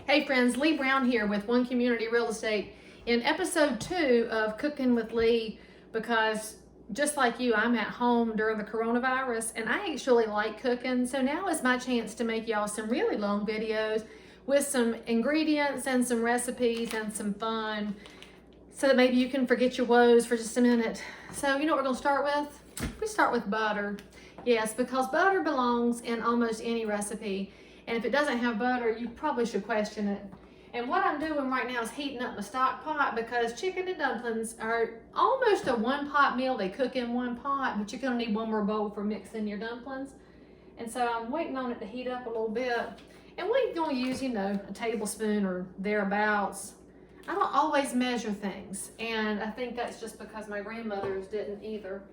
Hey friends, Leigh Brown here with One Community Real Estate in episode 2 of Cooking with Leigh, because just like you, I'm at home during the coronavirus and I actually like cooking. So now is my chance to make y'all some really long videos with some ingredients and some recipes and some fun so that maybe you can forget your woes for just a minute. So you know what we're gonna start with? We start with butter. Yes, because butter belongs in almost any recipe. And if it doesn't have butter, you probably should question it. And what I'm doing right now is heating up my stock pot, because chicken and dumplings are almost a one-pot meal. They cook in one pot, but you're gonna need one more bowl for mixing your dumplings. And so I'm waiting on it to heat up a little bit. And we're gonna use, a tablespoon or thereabouts. I don't always measure things, and I think that's just because my grandmothers didn't either.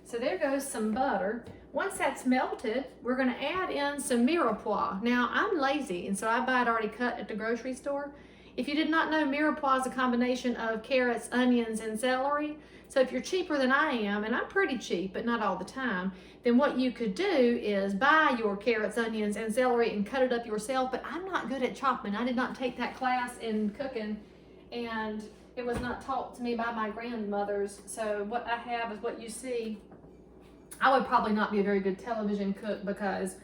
So there goes some butter. Once that's melted, we're gonna add in some mirepoix. Now, I'm lazy, and so I buy it already cut at the grocery store. If you did not know, mirepoix is a combination of carrots, onions, and celery. So if you're cheaper than I am, and I'm pretty cheap, but not all the time, then what you could do is buy your carrots, onions, and celery and cut it up yourself. But I'm not good at chopping. I did not take that class in cooking, and it was not taught to me by my grandmothers. So what I have is what you see. I would probably not be a very good television cook because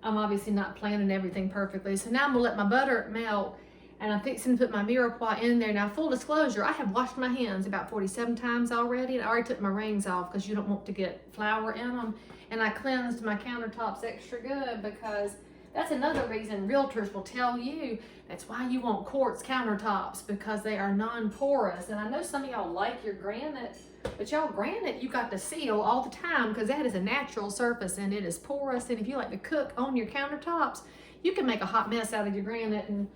I'm obviously not planning everything perfectly. So now I'm gonna let my butter melt, and I'm fixing to put my mirepoix in there. Now, full disclosure, I have washed my hands about 47 times already, and I already took my rings off because you don't want to get flour in them. And I cleansed my countertops extra good, because that's another reason realtors will tell you that's why you want quartz countertops, because they are non-porous. And I know some of y'all like your granite, but y'all, granite, you got to seal all the time because that is a natural surface and it is porous. And if you like to cook on your countertops, you can make a hot mess out of your granite. And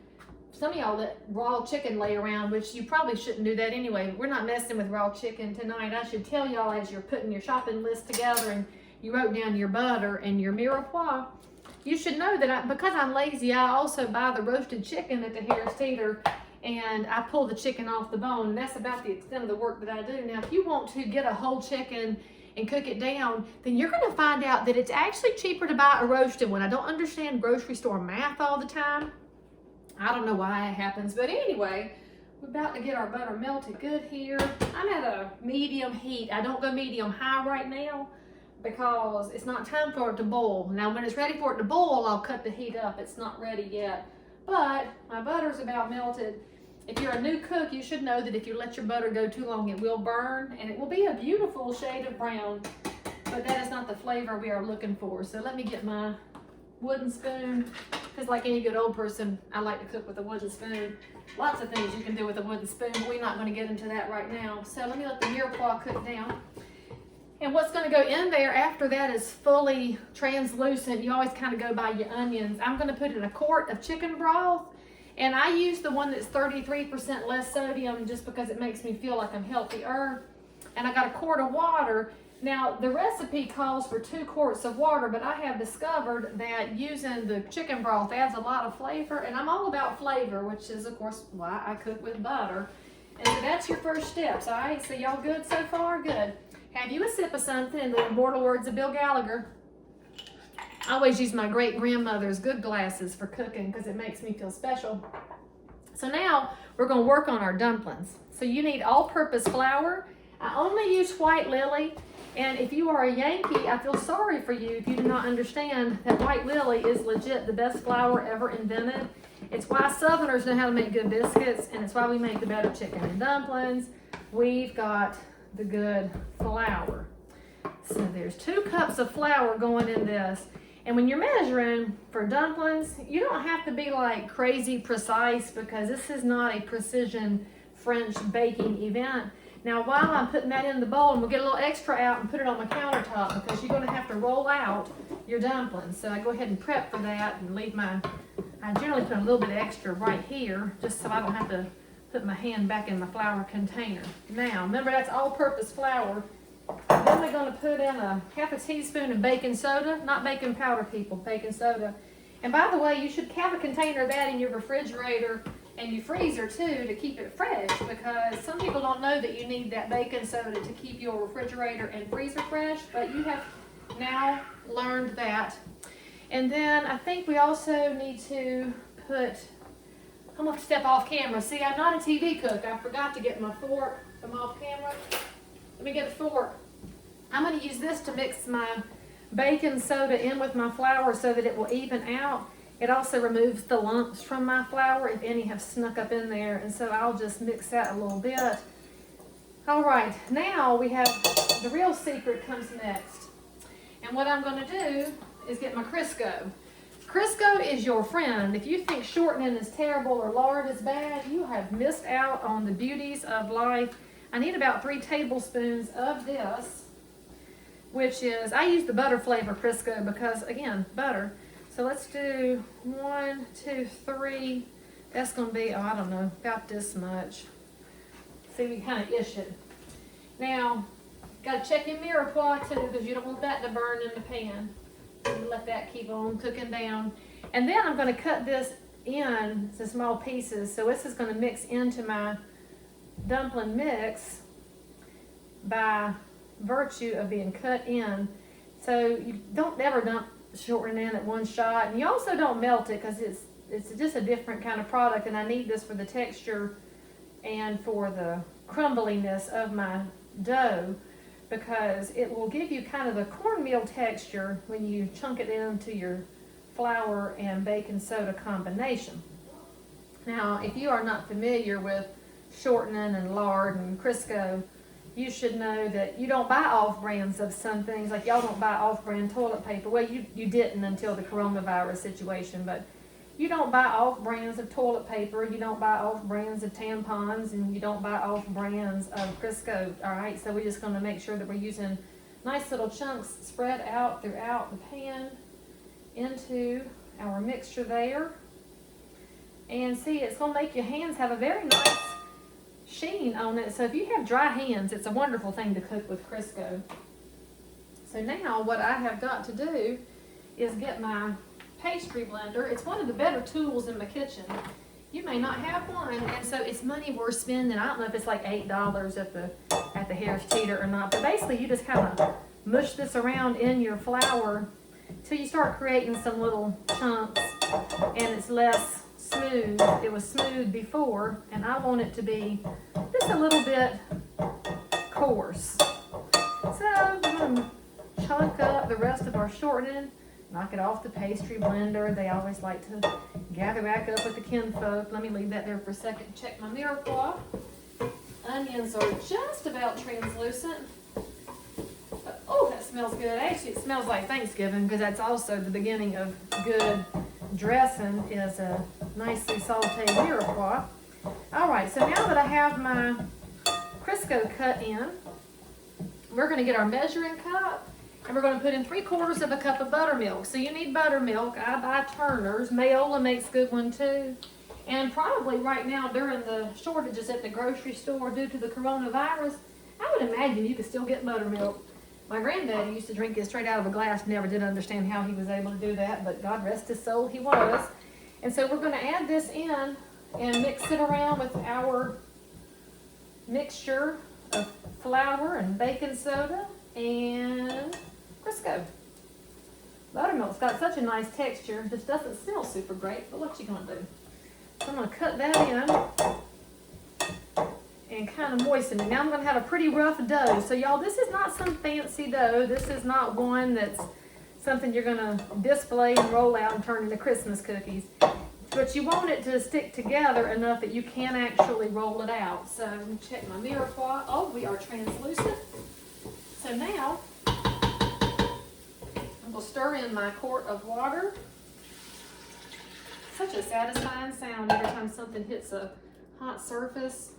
some of y'all let raw chicken lay around, which you probably shouldn't do that anyway. We're not messing with raw chicken tonight. I should tell y'all, as you're putting your shopping list together and you wrote down your butter and your mirepoix, you should know that because I'm lazy, I also buy the roasted chicken at the harristeeter, and I pull the chicken off the bone. And that's about the extent of the work that I do. Now, if you want to get a whole chicken and cook it down, then you're gonna find out that it's actually cheaper to buy a roasted one. I don't understand grocery store math all the time. I don't know why it happens, but anyway, we're about to get our butter melted good here. I'm at a medium heat. I don't go medium high right now because it's not time for it to boil. Now, when it's ready for it to boil, I'll cut the heat up. It's not ready yet, but my butter's about melted. If you're a new cook, you should know that if you let your butter go too long, it will burn, and it will be a beautiful shade of brown, but that is not the flavor we are looking for. So let me get my wooden spoon, because like any good old person, I like to cook with a wooden spoon. Lots of things you can do with a wooden spoon, but we're not going to get into that right now. So let me let the mirepoix cook down. And what's going to go in there after that is fully translucent. You always kind of go by your onions. I'm going to put in a quart of chicken broth. And I use the one that's 33% less sodium just because it makes me feel like I'm healthier. And I got a quart of water. Now, the recipe calls for 2 quarts of water, but I have discovered that using the chicken broth adds a lot of flavor. And I'm all about flavor, which is, of course, why I cook with butter. And so that's your first steps, all right? So y'all good so far? Good. Have you a sip of something? In the immortal words of Bill Gallagher, I always use my great-grandmother's good glasses for cooking because it makes me feel special. So now we're going to work on our dumplings. So you need all-purpose flour. I only use white lily. And if you are a Yankee, I feel sorry for you if you do not understand that white lily is legit the best flour ever invented. It's why Southerners know how to make good biscuits, and it's why we make the better chicken and dumplings. We've got the good flour. So there's 2 cups of flour going in this. And when you're measuring for dumplings, you don't have to be like crazy precise, because this is not a precision French baking event. Now, while I'm putting that in the bowl, and we'll get a little extra out and put it on my countertop, because you're going to have to roll out your dumplings. So I go ahead and prep for that and leave I generally put a little bit extra right here, just so I don't have to put my hand back in the flour container. Now, remember, that's all-purpose flour. Then we're going to put in a half a teaspoon of baking soda, not baking powder, people, baking soda. And by the way, you should have a container of that in your refrigerator and your freezer too to keep it fresh, because some people don't know that you need that baking soda to keep your refrigerator and freezer fresh, but you have now learned that. And then I think we also need to put I'm gonna step off camera. See, I'm not a TV cook. I forgot to get my fork from off camera. Let me get a fork. I'm gonna use this to mix my baking soda in with my flour so that it will even out. It also removes the lumps from my flour if any have snuck up in there. And so I'll just mix that a little bit. All right, now we have the real secret comes next. And what I'm gonna do is get my Crisco. Crisco is your friend. If you think shortening is terrible or lard is bad, you have missed out on the beauties of life. I need about 3 tablespoons of this, which is, I use the butter flavor Crisco because, again, butter. So let's do 1, 2, 3. That's gonna be, oh, I don't know, about this much. See, we kind of ish it. Now, gotta check your mirepoix too, because you don't want that to burn in the pan. Let that keep on cooking down. And then I'm gonna cut this in to small pieces. So this is gonna mix into my dumpling mix by virtue of being cut in. So you don't ever dump shortening in at one shot. And you also don't melt it because it's just a different kind of product, and I need this for the texture and for the crumbliness of my dough, because it will give you kind of the cornmeal texture when you chunk it into your flour and baking soda combination. Now, if you are not familiar with shortening and lard and Crisco, you should know that you don't buy off brands of some things. Like y'all don't buy off brand toilet paper. Well, you didn't until the coronavirus situation, but you don't buy off brands of toilet paper, you don't buy off brands of tampons, and you don't buy off brands of Crisco, all right? So we're just gonna make sure that we're using nice little chunks spread out throughout the pan into our mixture there. And see, it's gonna make your hands have a very nice sheen on it. So if you have dry hands, it's a wonderful thing to cook with Crisco. So now what I have got to do is get my pastry blender. It's one of the better tools in my kitchen. You may not have one, and so it's money worth spending. I don't know if it's like $8 at the harristeeter or not, but basically you just kind of mush this around in your flour till you start creating some little chunks, and it's less smooth. It was smooth before, and I want it to be just a little bit coarse. So I'm gonna chunk up the rest of our shortening. Knock it off the pastry blender. They always like to gather back up with the kinfolk. Let me leave that there for a second. Check my mirepoix. Onions are just about translucent. But, oh, that smells good. Actually, it smells like Thanksgiving, because that's also the beginning of good dressing, is a nicely sauteed mirepoix. All right, so now that I have my Crisco cut in, we're going to get our measuring cup. And we're going to put in 3/4 of a cup of buttermilk. So you need buttermilk. I buy Turner's. Mayola makes good one too. And probably right now during the shortages at the grocery store due to the coronavirus, I would imagine you could still get buttermilk. My granddaddy used to drink it straight out of a glass. Never did understand how he was able to do that, but God rest his soul, he was. And so we're going to add this in and mix it around with our mixture of flour and baking soda and Crisco. Buttermilk's got such a nice texture. This doesn't smell super great, but what you gonna do? So I'm gonna cut that in and kind of moisten it. Now I'm gonna have a pretty rough dough. So y'all, this is not some fancy dough. This is not one that's something you're gonna display and roll out and turn into Christmas cookies. But you want it to stick together enough that you can actually roll it out. So let me check my mirepoix. Oh, we are translucent. So now we'll stir in my quart of water. Such a satisfying sound every time something hits a hot surface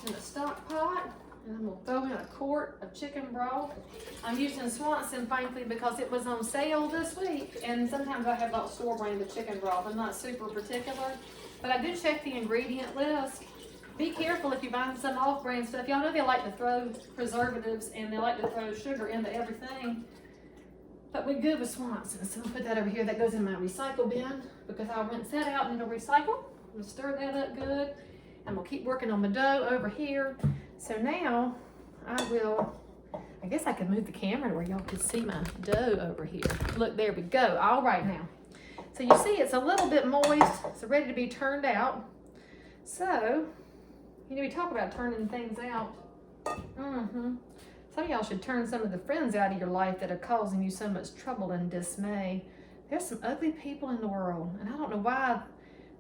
in a stock pot. And I'm gonna throw in a quart of chicken broth. I'm using Swanson, frankly, because it was on sale this week. And sometimes I have bought store-branded chicken broth. I'm not super particular, but I do check the ingredient list. Be careful if you're buying some off-brand stuff. Y'all know they like to throw preservatives and they like to throw sugar into everything. But we're good with Swanson, so I'll put that over here. That goes in my recycle bin because I'll rinse that out into recycle. I'm gonna stir that up good. I'm gonna keep working on my dough over here. So now I guess I could move the camera where y'all could see my dough over here. Look, there we go. All right now. So you see it's a little bit moist. It's ready to be turned out. So, we talk about turning things out. Some of y'all should turn some of the friends out of your life that are causing you so much trouble and dismay. There's some ugly people in the world, and I don't know why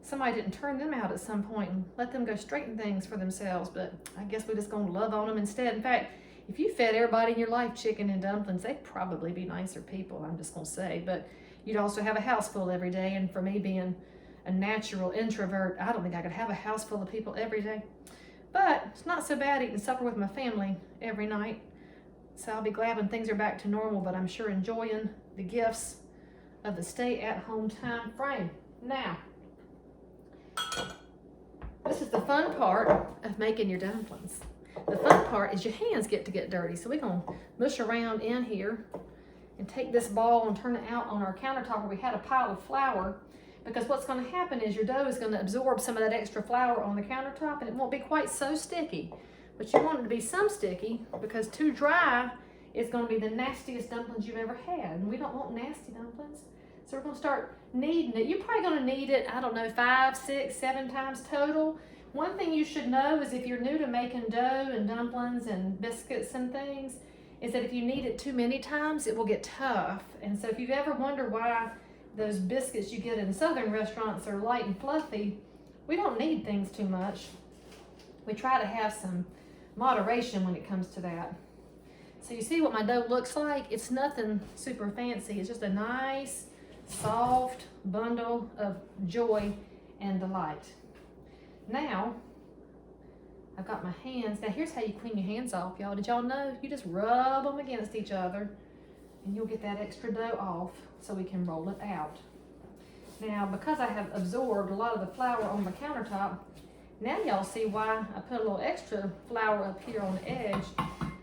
somebody didn't turn them out at some point and let them go straighten things for themselves, but I guess we're just gonna love on them instead. In fact, if you fed everybody in your life chicken and dumplings, they'd probably be nicer people, I'm just gonna say, but you'd also have a house full every day, and for me being a natural introvert, I don't think I could have a house full of people every day. But it's not so bad eating supper with my family every night, so I'll be glad when things are back to normal, but I'm sure enjoying the gifts of the stay-at-home time frame. Now, this is the fun part of making your dumplings. The fun part is your hands get dirty. So we're gonna mush around in here and take this ball and turn it out on our countertop where we had a pile of flour, because what's gonna happen is your dough is gonna absorb some of that extra flour on the countertop and it won't be quite so sticky. But you want it to be some sticky, because too dry is gonna be the nastiest dumplings you've ever had. And we don't want nasty dumplings. So we're gonna start kneading it. You're probably gonna knead it, I don't know, 5, 6, 7 times total. One thing you should know is if you're new to making dough and dumplings and biscuits and things, is that if you knead it too many times, it will get tough. And so if you've ever wondered why those biscuits you get in southern restaurants are light and fluffy, we don't knead things too much. We try to have some moderation when it comes to that. So you see what my dough looks like? It's nothing super fancy. It's just a nice, soft bundle of joy and delight. Now, I've got my hands. Now here's how you clean your hands off, y'all. Did y'all know? You just rub them against each other and you'll get that extra dough off so we can roll it out. Now, because I have absorbed a lot of the flour on the countertop, now y'all see why I put a little extra flour up here on the edge.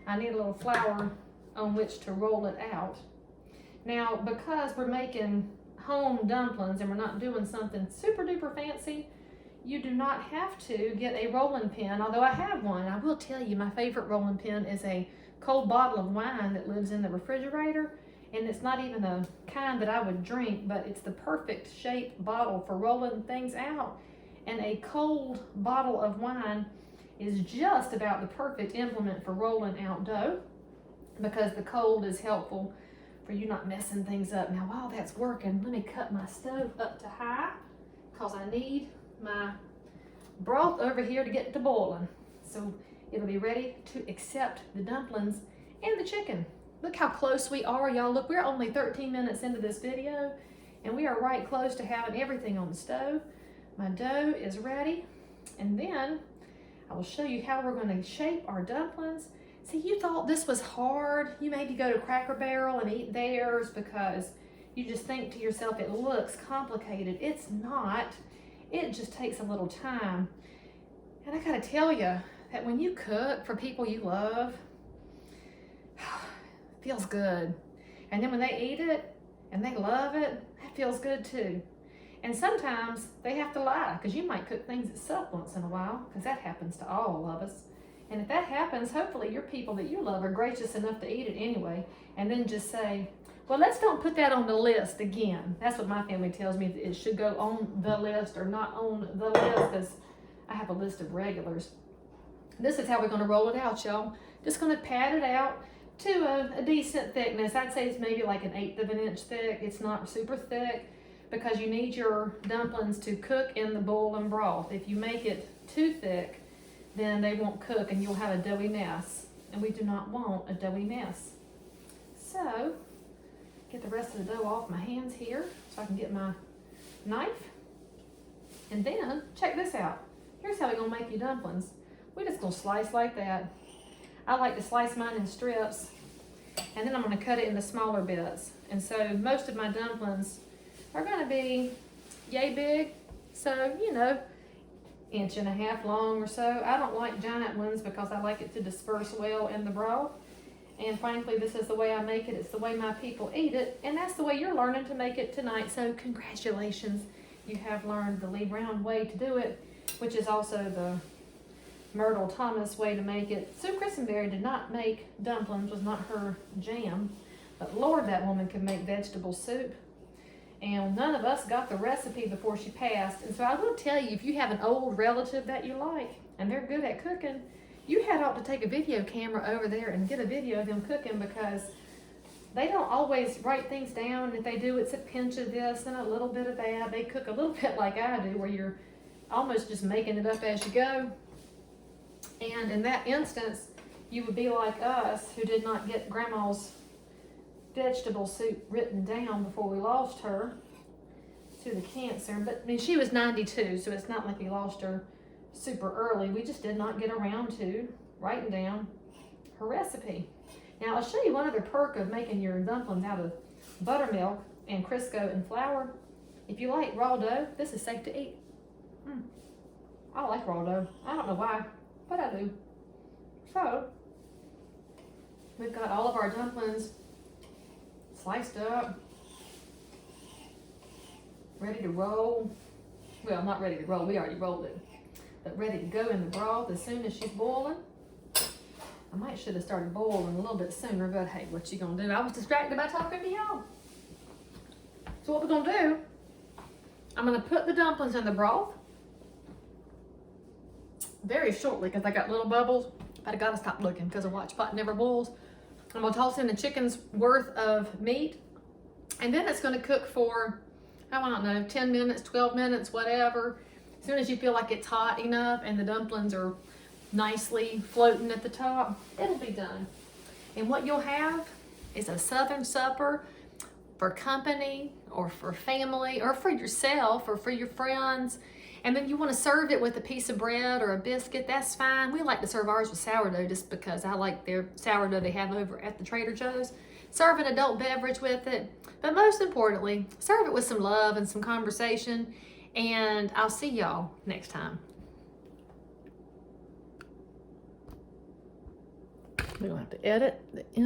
I need a little flour on which to roll it out. Now, because we're making home dumplings and we're not doing something super duper fancy, you do not have to get a rolling pin, although I have one. I will tell you, my favorite rolling pin is a cold bottle of wine that lives in the refrigerator, and it's not even a kind that I would drink, but it's the perfect shaped bottle for rolling things out. And a cold bottle of wine is just about the perfect implement for rolling out dough, because the cold is helpful for you not messing things up. Now, while that's working, let me cut my stove up to high, because I need my broth over here to get to boiling. So it'll be ready to accept the dumplings and the chicken. Look how close we are, y'all. Look, we're only 13 minutes into this video, and we are right close to having everything on the stove. My dough is ready, and then I will show you how we're going to shape our dumplings. See, you thought this was hard. You maybe go to Cracker Barrel and eat theirs because you just think to yourself it looks complicated. It's not. It just takes a little time. And I gotta tell you that when you cook for people you love, it feels good. And then when they eat it and they love it, that feels good too. And sometimes they have to lie, because you might cook things that suck once in a while, because that happens to all of us. And if that happens, hopefully your people that you love are gracious enough to eat it anyway, and then just say, well, let's don't put that on the list again. That's what my family tells me. It should go on the list or not on the list, because I have a list of regulars. This is how we're going to roll it out, y'all. Just going to pat it out to a decent thickness. I'd say it's maybe like 1/8 of an inch thick. It's not super thick, because you need your dumplings to cook in the boiling broth. If you make it too thick, then they won't cook and you'll have a doughy mess. And we do not want a doughy mess. So, get the rest of the dough off my hands here so I can get my knife. And then, check this out. Here's how we're gonna make your dumplings. We're just gonna slice like that. I like to slice mine in strips, and then I'm gonna cut it into smaller bits. And so most of my dumplings are gonna be yay big. So, 1.5 inches long or so. I don't like giant ones because I like it to disperse well in the broth. And frankly, this is the way I make it. It's the way my people eat it. And that's the way you're learning to make it tonight. So congratulations. You have learned the Leigh Brown way to do it, which is also the Myrtle Thomas way to make it. Sue Christenberry did not make dumplings, was not her jam. But Lord, that woman could make vegetable soup. And none of us got the recipe before she passed. And so I will tell you, if you have an old relative that you like and they're good at cooking, you had ought to take a video camera over there and get a video of them cooking, because they don't always write things down. And if they do, it's a pinch of this and a little bit of that. They cook a little bit like I do, where you're almost just making it up as you go. And in that instance, you would be like us, who did not get Grandma's vegetable soup written down before we lost her to the cancer. But I mean, she was 92, so it's not like we lost her super early. We just did not get around to writing down her recipe. Now I'll show you one other perk of making your dumplings out of buttermilk and Crisco and flour. If you like raw dough, this is safe to eat. I like raw dough. I don't know why, but I do. So we've got all of our dumplings sliced up, ready to roll. Well, not ready to roll, we already rolled it, but ready to go in the broth as soon as she's boiling. I might should have started boiling a little bit sooner, but hey, what you gonna do? I was distracted by talking to y'all. So what we're gonna do, I'm gonna put the dumplings in the broth very shortly, because I got little bubbles, but I gotta stop looking because the watch pot never boils. I'm gonna toss in a chicken's worth of meat, and then it's gonna cook for, I don't know, 10 minutes, 12 minutes, whatever. As soon as you feel like it's hot enough and the dumplings are nicely floating at the top, it'll be done. And what you'll have is a Southern supper for company or for family or for yourself or for your friends. And then you want to serve it with a piece of bread or a biscuit, that's fine. We like to serve ours with sourdough just because I like their sourdough they have over at the Trader Serve an adult beverage with it. But most importantly, serve it with some love and some conversation. And I'll see y'all next time. We're gonna have to edit the